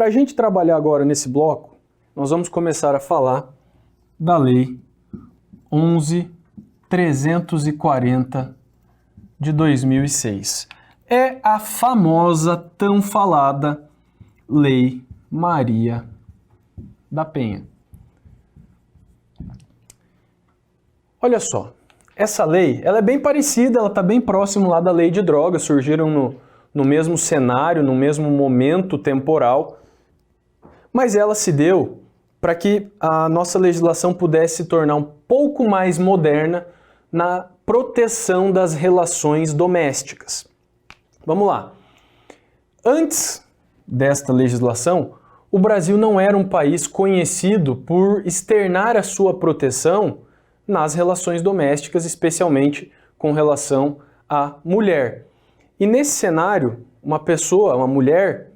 Para a gente trabalhar agora nesse bloco, nós vamos começar a falar da Lei 11.340 de 2006. É a famosa, tão falada Lei Maria da Penha. Olha só, essa lei ela é bem parecida, ela está bem próximo lá da lei de drogas, surgiram no mesmo cenário, no mesmo momento temporal, mas ela se deu para que a nossa legislação pudesse se tornar um pouco mais moderna na proteção das relações domésticas. Vamos lá. Antes desta legislação, o Brasil não era um país conhecido por externar a sua proteção nas relações domésticas, especialmente com relação à mulher. E nesse cenário, uma mulher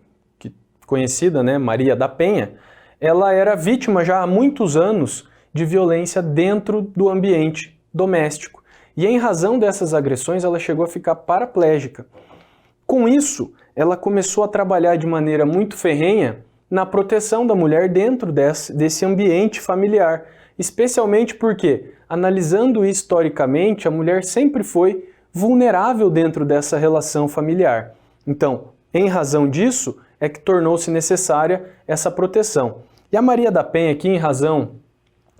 conhecida, né, Maria da Penha, ela era vítima já há muitos anos de violência dentro do ambiente doméstico. E em razão dessas agressões, ela chegou a ficar paraplégica. Com isso, ela começou a trabalhar de maneira muito ferrenha na proteção da mulher dentro desse ambiente familiar, especialmente porque, analisando historicamente, a mulher sempre foi vulnerável dentro dessa relação familiar. Então, em razão disso, é que tornou-se necessária essa proteção. E a Maria da Penha, aqui, em razão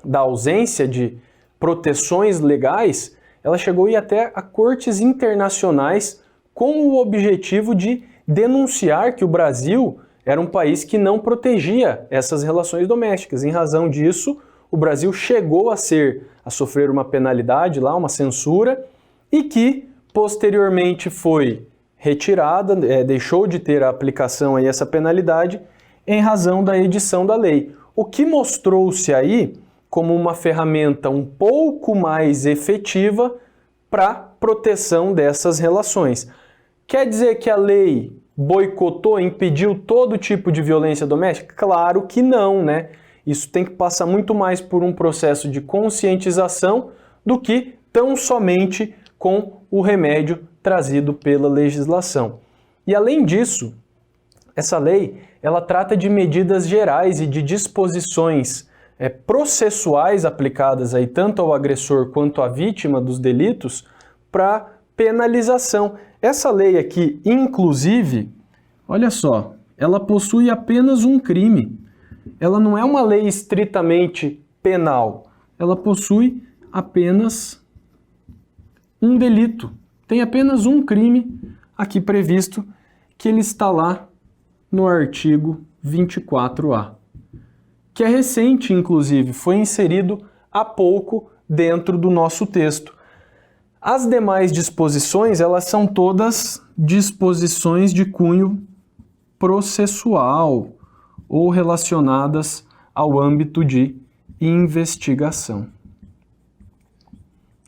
da ausência de proteções legais, ela chegou a ir até a cortes internacionais com o objetivo de denunciar que o Brasil era um país que não protegia essas relações domésticas. Em razão disso, o Brasil chegou a sofrer uma penalidade lá, uma censura, e que posteriormente foi retirada, deixou de ter a aplicação aí essa penalidade em razão da edição da lei. O que mostrou-se aí como uma ferramenta um pouco mais efetiva para proteção dessas relações. Quer dizer que a lei boicotou, impediu todo tipo de violência doméstica? Claro que não, né? Isso tem que passar muito mais por um processo de conscientização do que tão somente com o remédio trazido pela legislação. E além disso, essa lei ela trata de medidas gerais e de disposições processuais aplicadas aí tanto ao agressor quanto à vítima dos delitos para penalização. Essa lei aqui, inclusive, olha só, ela possui apenas um crime. Ela não é uma lei estritamente penal. Ela possui apenas um delito. Tem apenas um crime aqui previsto, que ele está lá no artigo 24A, que é recente, inclusive, foi inserido há pouco dentro do nosso texto. As demais disposições, elas são todas disposições de cunho processual ou relacionadas ao âmbito de investigação.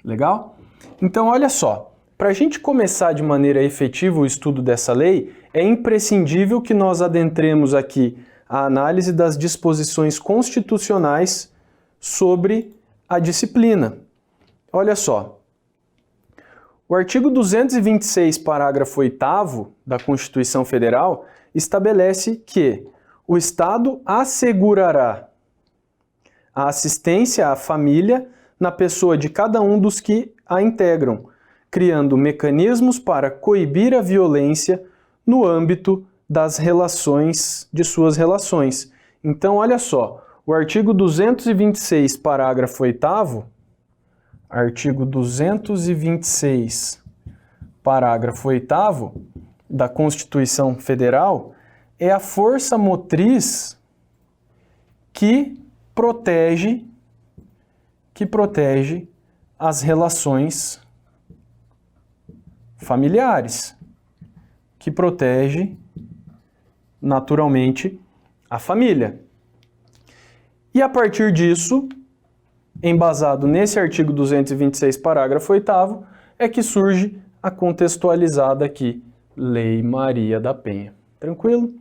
Legal? Então, olha só, para a gente começar de maneira efetiva o estudo dessa lei, é imprescindível que nós adentremos aqui a análise das disposições constitucionais sobre a disciplina. Olha só, o artigo 226, parágrafo 8º da Constituição Federal estabelece que o Estado assegurará a assistência à família na pessoa de cada um dos que a integram, criando mecanismos para coibir a violência no âmbito das relações, de suas relações. Então, olha só, o artigo 226, parágrafo 8º, artigo 226, parágrafo 8º da Constituição Federal é a força motriz que protege as relações familiares, que protege naturalmente a família. E a partir disso, embasado nesse artigo 226, parágrafo 8º, é que surge a contextualizada aqui, Lei Maria da Penha. Tranquilo?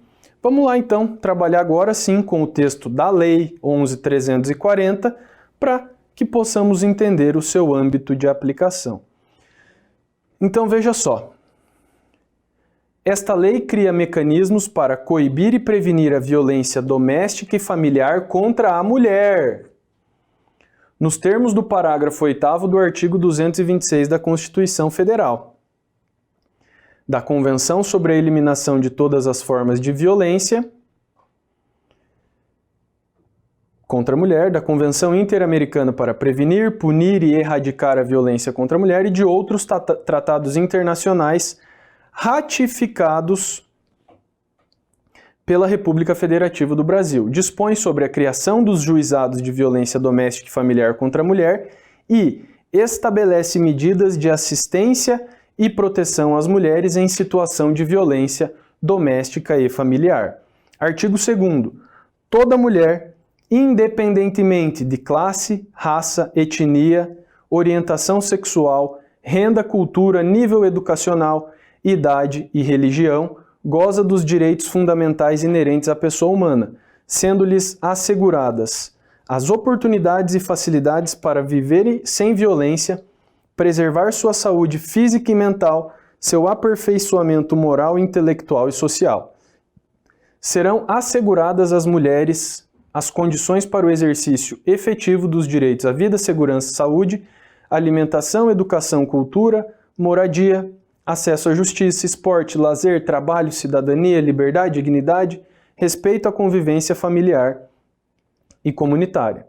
Vamos lá então trabalhar agora sim com o texto da Lei 11.340 para que possamos entender o seu âmbito de aplicação. Então veja só, Esta lei cria mecanismos para coibir e prevenir a violência doméstica e familiar contra a mulher, nos termos do parágrafo 8º do artigo 226 da Constituição Federal, da Convenção sobre a Eliminação de Todas as Formas de Violência contra a Mulher, da Convenção Interamericana para Prevenir, Punir e Erradicar a Violência contra a Mulher e de outros tratados internacionais ratificados pela República Federativa do Brasil. Dispõe sobre a criação dos juizados de violência doméstica e familiar contra a mulher e estabelece medidas de assistência e proteção às mulheres em situação de violência doméstica e familiar. Artigo 2º. Toda mulher, independentemente de classe, raça, etnia, orientação sexual, renda, cultura, nível educacional, idade e religião, goza dos direitos fundamentais inerentes à pessoa humana, sendo-lhes asseguradas as oportunidades e facilidades para viver sem violência, preservar sua saúde física e mental, seu aperfeiçoamento moral, intelectual e social. Serão asseguradas às mulheres as condições para o exercício efetivo dos direitos à vida, segurança, saúde, alimentação, educação, cultura, moradia, acesso à justiça, esporte, lazer, trabalho, cidadania, liberdade, dignidade, respeito à convivência familiar e comunitária.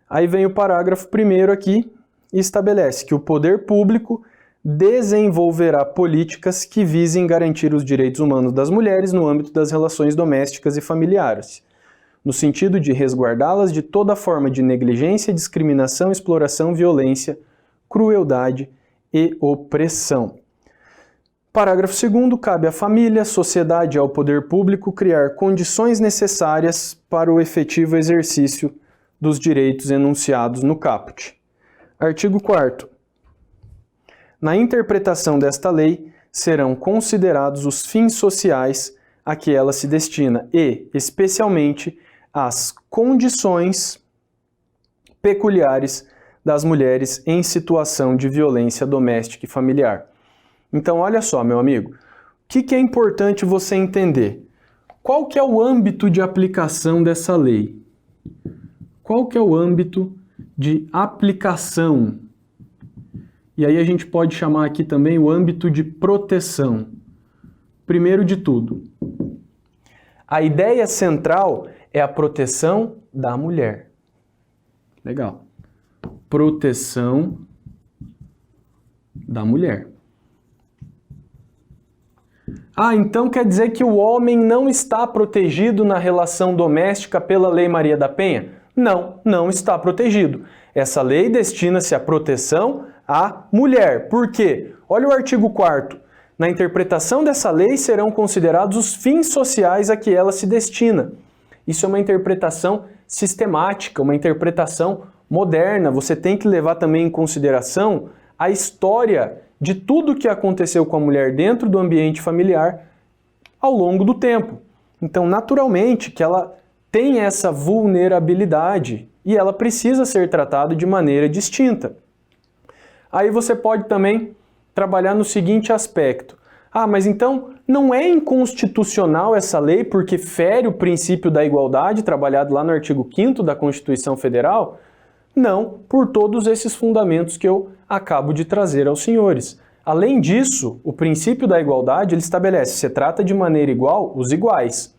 Aí vem o parágrafo 1º aqui e estabelece que o poder público desenvolverá políticas que visem garantir os direitos humanos das mulheres no âmbito das relações domésticas e familiares, no sentido de resguardá-las de toda forma de negligência, discriminação, exploração, violência, crueldade e opressão. Parágrafo 2º. Cabe à família, à sociedade e ao poder público criar condições necessárias para o efetivo exercício dos direitos enunciados no caput. Artigo 4º. Na interpretação desta lei, serão considerados os fins sociais a que ela se destina e, especialmente, as condições peculiares das mulheres em situação de violência doméstica e familiar. Então, olha só, meu amigo, o que é importante você entender? Qual que é o âmbito de aplicação dessa lei? Qual que é o âmbito de aplicação? E aí a gente pode chamar aqui também o âmbito de proteção. Primeiro de tudo, a ideia central é a proteção da mulher. Legal. Proteção da mulher. Ah, então quer dizer que o homem não está protegido na relação doméstica pela Lei Maria da Penha? Não, não está protegido. Essa lei destina-se à proteção à mulher. Por quê? Olha o artigo 4º. Na interpretação dessa lei serão considerados os fins sociais a que ela se destina. Isso é uma interpretação sistemática, uma interpretação moderna. Você tem que levar também em consideração a história de tudo o que aconteceu com a mulher dentro do ambiente familiar ao longo do tempo. Então, naturalmente, que ela tem essa vulnerabilidade e ela precisa ser tratada de maneira distinta. Aí você pode também trabalhar no seguinte aspecto. Ah, mas então não é inconstitucional essa lei porque fere o princípio da igualdade trabalhado lá no artigo 5º da Constituição Federal? Não, por todos esses fundamentos que eu acabo de trazer aos senhores. Além disso, o princípio da igualdade ele estabelece que se trata de maneira igual os iguais.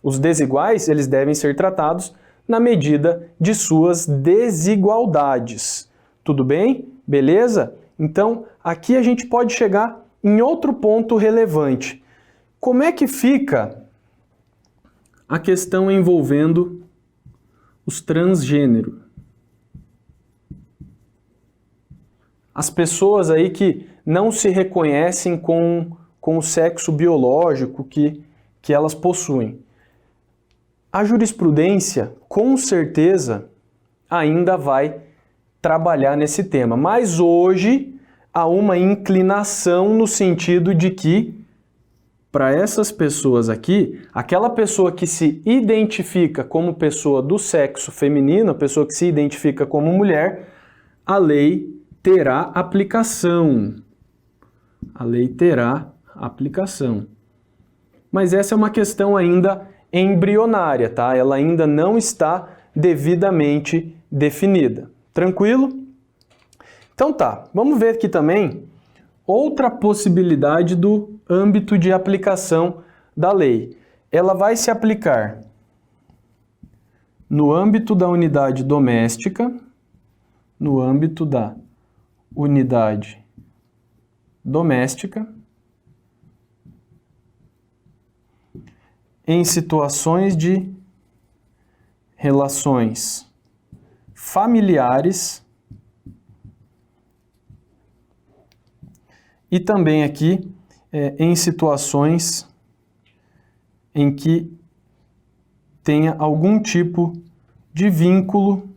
Os desiguais eles devem ser tratados na medida de suas desigualdades. Tudo bem? Beleza? Então, aqui a gente pode chegar em outro ponto relevante. Como é que fica a questão envolvendo os transgêneros? As pessoas aí que não se reconhecem com o sexo biológico que elas possuem. A jurisprudência, com certeza, ainda vai trabalhar nesse tema, mas hoje há uma inclinação no sentido de que, para essas pessoas aqui, aquela pessoa que se identifica como pessoa do sexo feminino, a pessoa que se identifica como mulher, a lei terá aplicação. A lei terá aplicação. mas essa é uma questão ainda embrionária, tá? Ela ainda não está devidamente definida. Tranquilo? Então tá, vamos ver aqui também outra possibilidade do âmbito de aplicação da lei. Ela vai se aplicar no âmbito da unidade doméstica, no âmbito da unidade doméstica, em situações de relações familiares e também aqui em situações em que tenha algum tipo de vínculo,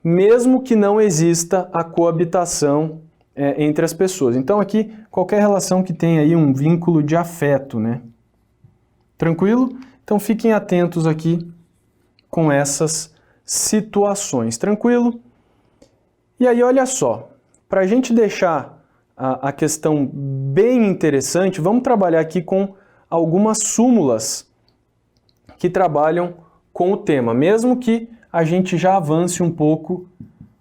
mesmo que não exista a coabitação entre as pessoas. Então aqui, qualquer relação que tenha aí um vínculo de afeto, né? Tranquilo? Então fiquem atentos aqui com essas situações. Tranquilo? E aí, olha só, para a gente deixar a questão bem interessante, vamos trabalhar aqui com algumas súmulas que trabalham com o tema, mesmo que a gente já avance um pouco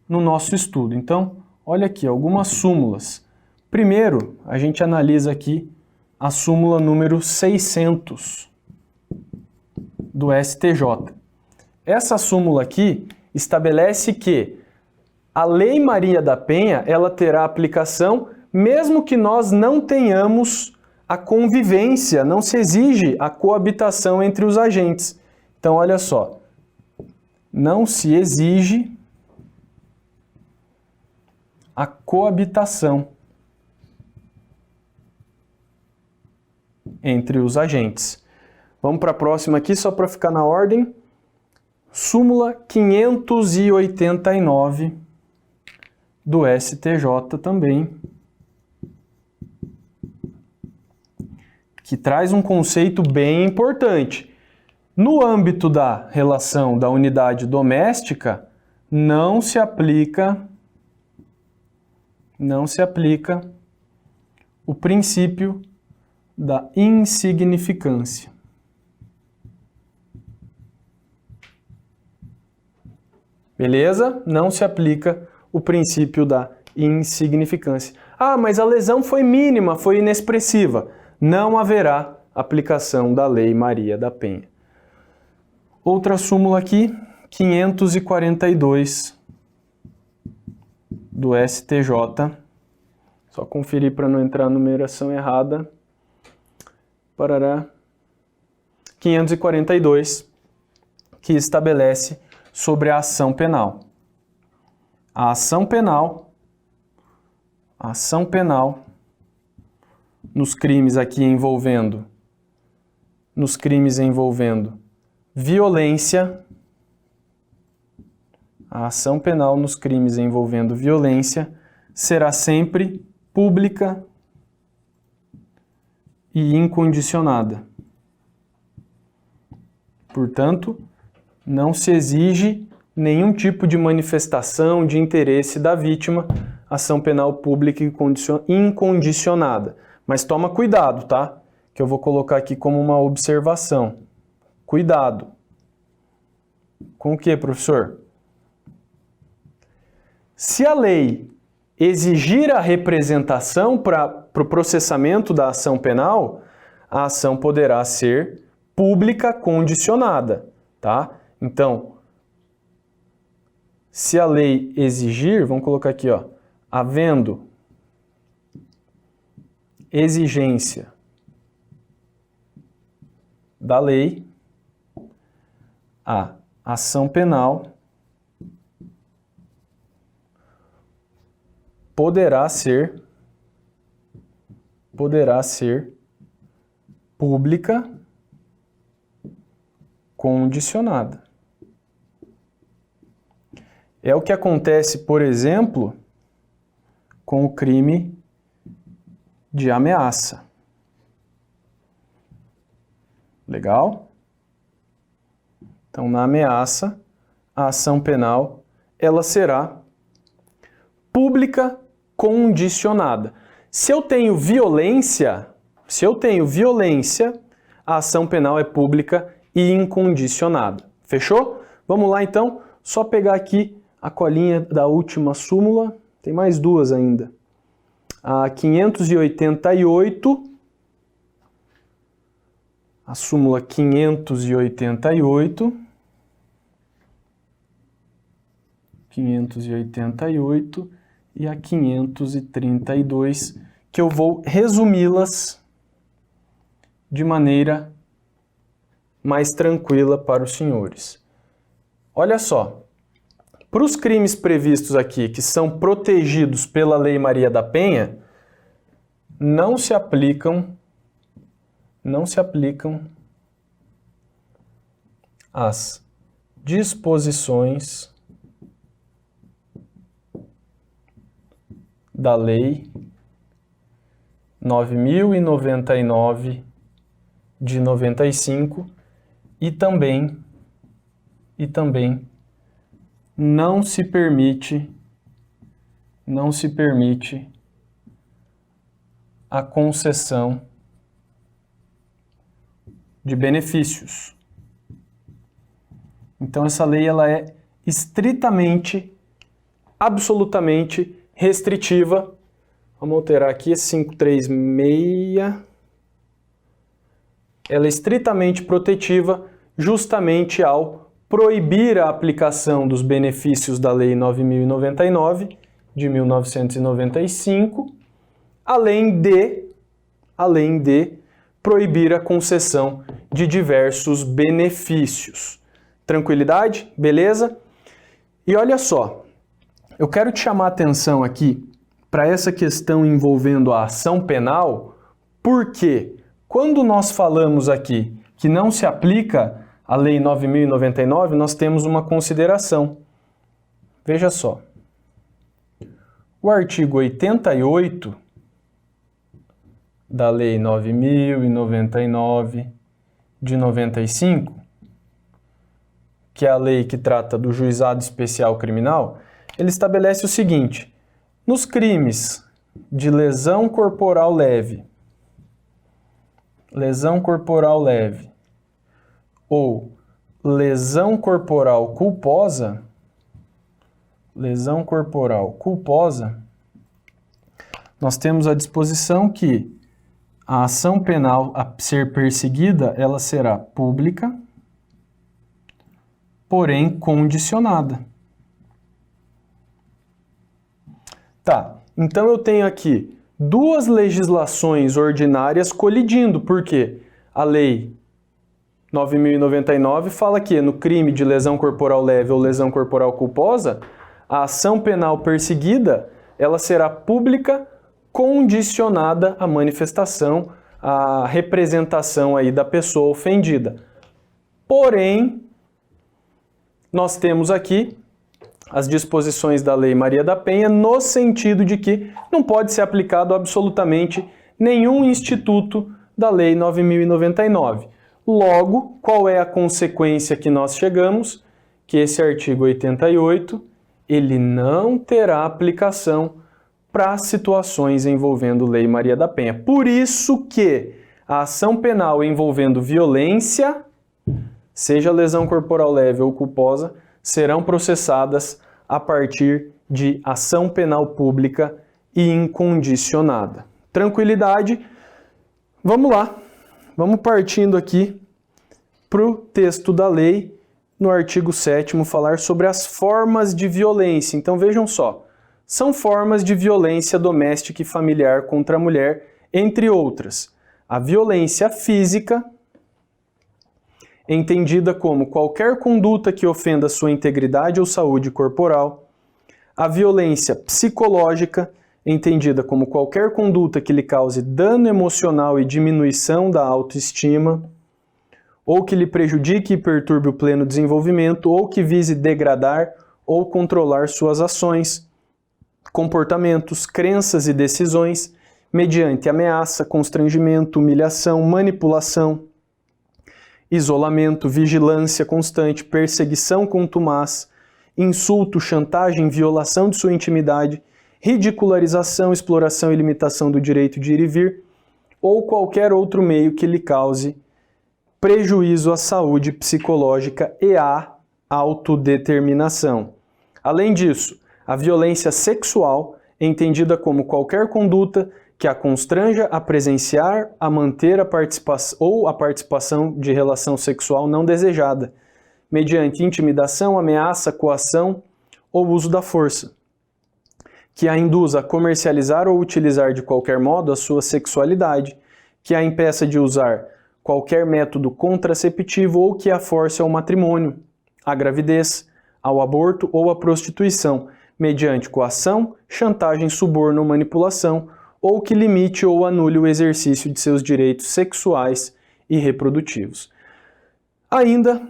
no nosso estudo. Então, olha aqui, algumas súmulas. Primeiro, a gente analisa aqui a súmula número 600 do STJ. Essa súmula aqui estabelece que a Lei Maria da Penha, ela terá aplicação mesmo que nós não tenhamos a convivência, não se exige a coabitação entre os agentes. Então, olha só, não se exige a coabitação entre os agentes. Vamos para a próxima aqui, só para ficar na ordem. Súmula 589 do STJ também, que traz um conceito bem importante. No âmbito da relação da unidade doméstica, não se aplica o princípio da insignificância. Beleza? Não se aplica o princípio da insignificância. Ah, mas a lesão foi mínima, foi inexpressiva. Não haverá aplicação da Lei Maria da Penha. Outra súmula aqui, 542 do STJ. Só conferir para não entrar a numeração errada. Parará. 542, que estabelece sobre a ação penal. A ação penal nos crimes aqui envolvendo violência, a ação penal nos crimes envolvendo violência será sempre pública e incondicionada. Portanto, não se exige nenhum tipo de manifestação de interesse da vítima, ação penal pública e incondicionada. Mas toma cuidado, tá? Que eu vou colocar aqui como uma observação. Cuidado. Com o que, professor? Se a lei exigir a representação para o processamento da ação penal, a ação poderá ser pública condicionada, tá? Então, se a lei exigir, vamos colocar aqui, ó, havendo exigência da lei, a ação penal poderá ser pública condicionada. É o que acontece, por exemplo, com o crime de ameaça. Legal? Então, na ameaça, a ação penal, ela será pública condicionada. Se eu tenho violência, Se eu tenho violência, a ação penal é pública e incondicionada. Fechou? Vamos lá então, só pegar aqui a colinha da última súmula, tem mais duas ainda. A 588, a súmula 588, e a 532, que eu vou resumi-las de maneira mais tranquila para os senhores. Olha só, para os crimes previstos aqui, que são protegidos pela Lei Maria da Penha, não se aplicam as disposições da Lei 9.099 de 95 e também não se permite a concessão de benefícios. Então essa lei ela é estritamente, absolutamente restritiva. Vamos alterar aqui, 536. Ela é estritamente protetiva justamente ao proibir a aplicação dos benefícios da Lei 9.099 de 1995, além de proibir a concessão de diversos benefícios. Tranquilidade? Beleza? E olha só, eu quero te chamar a atenção aqui para essa questão envolvendo a ação penal, porque quando nós falamos aqui que não se aplica a Lei 9.099, nós temos uma consideração. Veja só. O artigo 88 da Lei 9.099 de 95, que é a lei que trata do Juizado Especial Criminal, ele estabelece o seguinte: nos crimes de lesão corporal leve ou lesão corporal culposa, nós temos a disposição que a ação penal a ser perseguida, ela será pública, porém condicionada. Tá, então eu tenho aqui duas legislações ordinárias colidindo, porque a Lei 9.099 fala que no crime de lesão corporal leve ou lesão corporal culposa, a ação penal perseguida, ela será pública, condicionada à manifestação, à representação aí da pessoa ofendida. Porém, nós temos aqui as disposições da Lei Maria da Penha no sentido de que não pode ser aplicado absolutamente nenhum instituto da Lei 9.099. Logo, qual é a consequência que nós chegamos? Que esse artigo 88, ele não terá aplicação para situações envolvendo Lei Maria da Penha. Por isso que a ação penal envolvendo violência, seja lesão corporal leve ou culposa, serão processadas a partir de ação penal pública e incondicionada. Tranquilidade? Vamos lá. Vamos partindo aqui para o texto da lei, no artigo 7º, falar sobre as formas de violência. Então vejam só, são formas de violência doméstica e familiar contra a mulher, entre outras. A violência física, entendida como qualquer conduta que ofenda sua integridade ou saúde corporal. A violência psicológica, entendida como qualquer conduta que lhe cause dano emocional e diminuição da autoestima, ou que lhe prejudique e perturbe o pleno desenvolvimento, ou que vise degradar ou controlar suas ações, comportamentos, crenças e decisões, mediante ameaça, constrangimento, humilhação, manipulação, isolamento, vigilância constante, perseguição contumaz, insulto, chantagem, violação de sua intimidade, ridicularização, exploração e limitação do direito de ir e vir, ou qualquer outro meio que lhe cause prejuízo à saúde psicológica e à autodeterminação. Além disso, a violência sexual é entendida como qualquer conduta que a constranja a presenciar, a manter a participação de relação sexual não desejada, mediante intimidação, ameaça, coação ou uso da força, que a induza a comercializar ou utilizar de qualquer modo a sua sexualidade, que a impeça de usar qualquer método contraceptivo ou que a force ao matrimônio, à gravidez, ao aborto ou à prostituição, mediante coação, chantagem, suborno ou manipulação, ou que limite ou anule o exercício de seus direitos sexuais e reprodutivos. Ainda,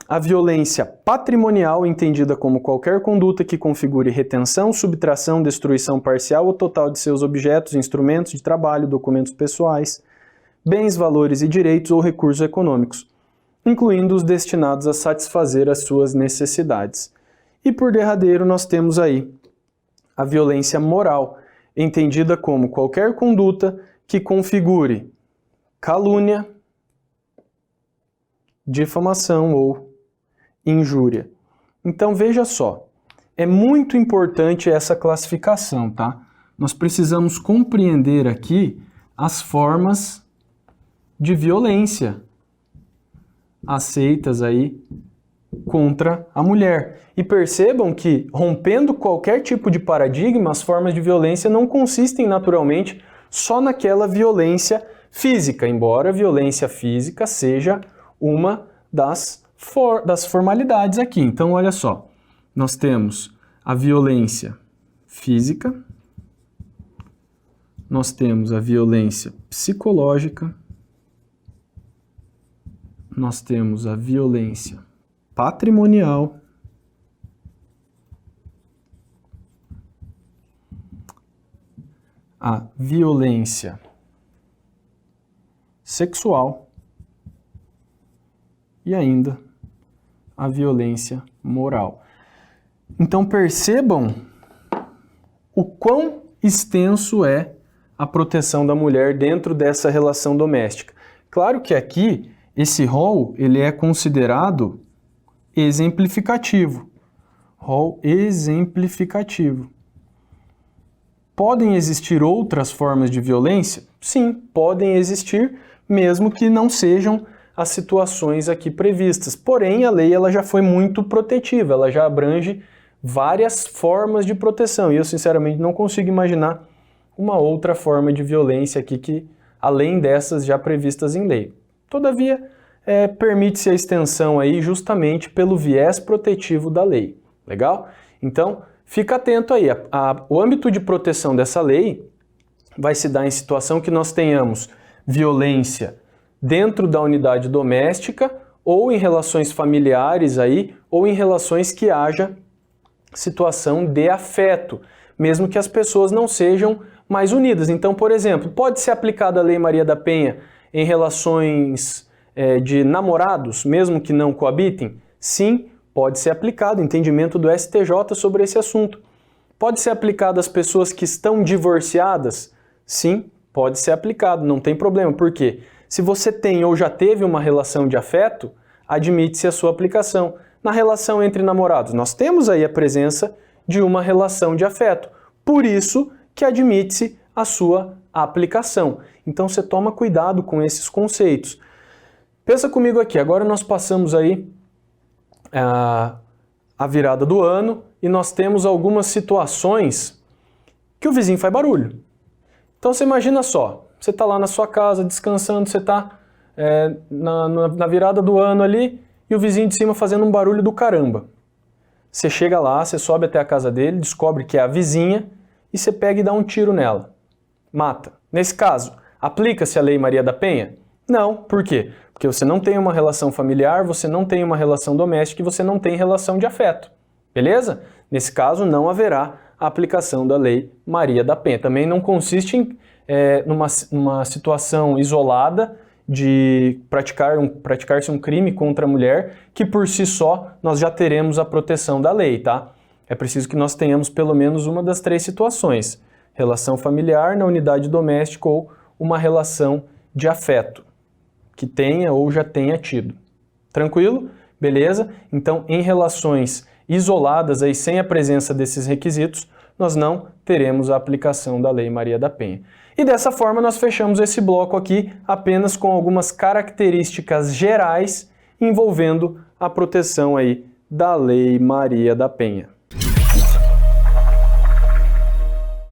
a violência patrimonial, entendida como qualquer conduta que configure retenção, subtração, destruição parcial ou total de seus objetos, instrumentos de trabalho, documentos pessoais, bens, valores e direitos ou recursos econômicos, incluindo os destinados a satisfazer as suas necessidades. E por derradeiro nós temos aí a violência moral, entendida como qualquer conduta que configure calúnia, difamação ou injúria. Então veja só, é muito importante essa classificação, tá? Nós precisamos compreender aqui as formas de violência aceitas aí contra a mulher. E percebam que, rompendo qualquer tipo de paradigma, as formas de violência não consistem naturalmente só naquela violência física, embora a violência física seja uma das formalidades aqui. Então, olha só, nós temos a violência física, nós temos a violência psicológica, nós temos a violência patrimonial, a violência sexual e ainda a violência moral. Então percebam o quão extenso é a proteção da mulher dentro dessa relação doméstica. Claro que aqui esse rol ele é considerado exemplificativo. Rol exemplificativo. Podem existir outras formas de violência? Sim, podem existir, mesmo que não sejam as situações aqui previstas. Porém, a lei ela já foi muito protetiva, ela já abrange várias formas de proteção. E eu, sinceramente, não consigo imaginar uma outra forma de violência aqui que, além dessas já previstas em lei. Todavia, permite-se a extensão aí justamente pelo viés protetivo da lei. Legal? Então, fica atento aí. O âmbito de proteção dessa lei vai se dar em situação que nós tenhamos violência dentro da unidade doméstica ou em relações familiares aí, ou em relações que haja situação de afeto, mesmo que as pessoas não sejam mais unidas. Então, por exemplo, pode ser aplicada a Lei Maria da Penha em relações de namorados, mesmo que não coabitem? Sim, pode ser aplicado, entendimento do STJ sobre esse assunto. Pode ser aplicado às pessoas que estão divorciadas? Sim, pode ser aplicado, não tem problema. Por quê? Se você tem ou já teve uma relação de afeto, admite-se a sua aplicação. Na relação entre namorados, nós temos aí a presença de uma relação de afeto. Por isso que admite-se a sua aplicação. Então você toma cuidado com esses conceitos. Pensa comigo aqui, agora nós passamos aí a virada do ano e nós temos algumas situações que o vizinho faz barulho. Então você imagina só, você está lá na sua casa descansando, você está na virada do ano ali e o vizinho de cima fazendo um barulho do caramba. Você chega lá, você sobe até a casa dele, descobre que é a vizinha e você pega e dá um tiro nela. Mata. Nesse caso, aplica-se a Lei Maria da Penha? Não. Por quê? Porque você não tem uma relação familiar, você não tem uma relação doméstica e você não tem relação de afeto. Beleza? Nesse caso, não haverá a aplicação da Lei Maria da Penha. Também não consiste em numa situação isolada de praticar-se um crime contra a mulher, que por si só nós já teremos a proteção da lei, tá? É preciso que nós tenhamos pelo menos uma das três situações: relação familiar, na unidade doméstica ou uma relação de afeto, que tenha ou já tenha tido. Tranquilo? Beleza? Então, em relações isoladas, aí, sem a presença desses requisitos, nós não teremos a aplicação da Lei Maria da Penha. E dessa forma nós fechamos esse bloco aqui apenas com algumas características gerais envolvendo a proteção aí da Lei Maria da Penha.